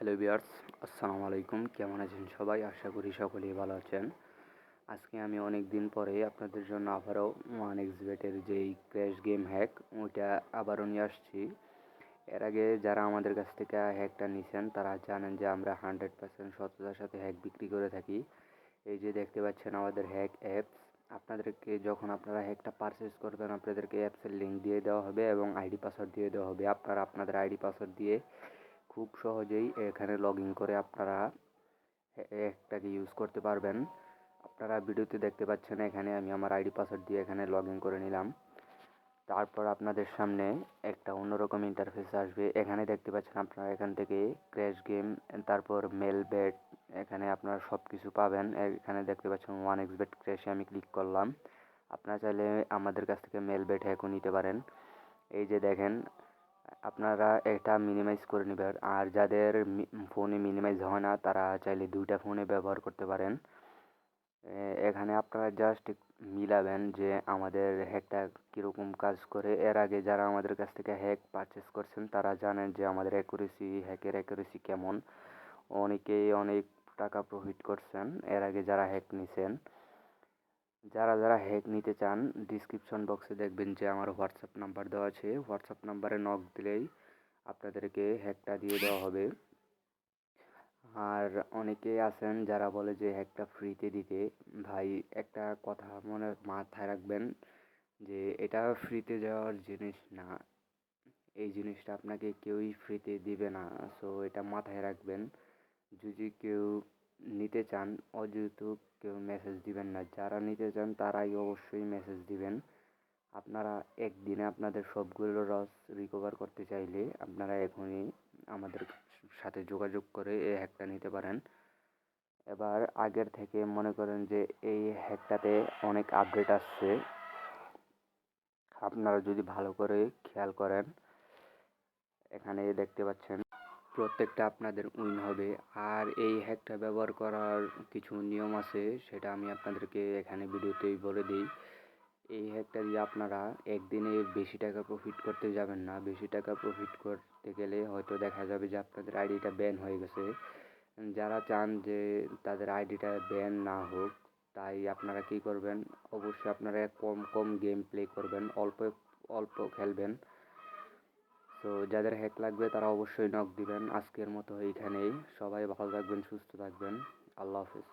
Hello viewers, আসসালামু আলাইকুম। কেমন আছেন সবাই? আশা করি সকলেই ভালো আছেন। আজকে আমি অনেক দিন পরে আপনাদের জন্য আবারও 1xBet-এর যেই ক্র্যাশ গেম হ্যাক ওইটা আবারও নিয়ে আসছি। এর আগে যারা আমাদের কাছ থেকে হ্যাকটা নিছেন তারা জানেন যে আমরা 100% সততার সাথে হ্যাক বিক্রি করে থাকি। এই যে দেখতে পাচ্ছেন আমাদের হ্যাক অ্যাপস। আপনাদেরকে যখন আপনারা হ্যাকটা পারচেজ করবেন আপনাদেরকে অ্যাপসের লিঙ্ক দিয়ে দেওয়া হবে এবং আইডি পাসওয়ার্ড দিয়ে দেওয়া হবে। আপনারা আপনাদের আইডি পাসওয়ার্ড দিয়ে খুব সহজেই এখানে লগ ইন করে আপনারা একটাকে ইউজ করতে পারবেন। আপনারা ভিডিওতে দেখতে পাচ্ছেন এখানে আমি আমার আইডি পাসওয়ার্ড দিয়ে এখানে লগ ইন করে নিলাম। তারপর আপনাদের সামনে একটা অন্যরকম ইন্টারফেস আসবে। এখানে দেখতে পাচ্ছেন আপনারা এখান থেকে ক্র্যাশ গেম, তারপর মেল বেট, এখানে আপনারা সব কিছু পাবেন। এখানে দেখতে পাচ্ছেন 1xBet ক্র্যাশে আমি ক্লিক করলাম। আপনারা চাইলে আমাদের কাছ থেকে মেল বেট হ্যাকও নিতে পারেন। এই যে দেখেন আপনারা এটা মিনিমাইজ করে নেবেন, আর যাদের ফোনে মিনিমাইজ হয় না তারা চাইলে দুইটা ফোনে ব্যবহার করতে পারেন। এখানে আপনারা জাস্ট মিলাবেন যে আমাদের হ্যাকটা কীরকম কাজ করে। এর আগে যারা আমাদের কাছ থেকে হ্যাক পারচেস করছেন তারা জানেন যে আমাদের হ্যাকের অ্যাকুরেসি কেমন। অনেকেই অনেক টাকা প্রফিট করছেন এর আগে যারা হ্যাক নিছেন। যারা যারা হ্যাক নিতে চান ডিসক্রিপশন বক্সে দেখবেন যে আমার হোয়াটসঅ্যাপ নাম্বার দেওয়া আছে। হোয়াটসঅ্যাপ নাম্বারে নক দিলেই আপনাদেরকে হ্যাকটা দিয়ে দেওয়া হবে। আর অনেকে আছেন যারা বলে যে হ্যাকটা ফ্রিতে দিতে। ভাই, একটা কথা মনে মাথায় রাখবেন যে এটা ফ্রিতে দেওয়ার জিনিস না। এই জিনিসটা আপনাকে কেউই ফ্রিতে দিবে না। সো এটা মাথায় রাখবেন। যদি কেউ নিতে চান অযৌতুক কেউ মেসেজ দিবেন না। যারা নিতে চান তারাই অবশ্যই মেসেজ দিবেন। আপনারা একদিনে আপনাদের সবগুলো লস রিকভার করতে চাইলে আপনারা এখনই আমাদের সাথে যোগাযোগ করে এই হ্যাকটা নিতে পারেন। এবার আগের থেকে মনে করেন যে এই হ্যাকটাতে অনেক আপডেট আসছে। আপনারা যদি ভালো করে খেয়াল করেন এখানে দেখতে পাচ্ছেন প্রত্যেকটা আপনাদের উইন হবে। আর এই হ্যাকটা ব্যবহার করার কিছু নিয়ম আছে, সেটা আমি আপনাদেরকে এখানে ভিডিওতেই বলে দিই। এই হ্যাকটা দিয়ে আপনারা একদিনে বেশি টাকা প্রফিট করতে যাবেন না। বেশি টাকা প্রফিট করতে গেলে হয়তো দেখা যাবে যে আপনাদের আইডিটা ব্যান হয়ে গেছে। যারা চান যে তাদের আইডিটা ব্যান না হোক, তাই আপনারা কী করবেন, অবশ্যই আপনারা কম কম গেম প্লে করবেন, অল্প অল্প খেলবেন। তো যাদের হ্যাক লাগবে তারা অবশ্যই নক দিবেন। আজকের মতো এইখানেই। সবাই ভালো থাকবেন, সুস্থ থাকবেন। আল্লাহ হাফেজ।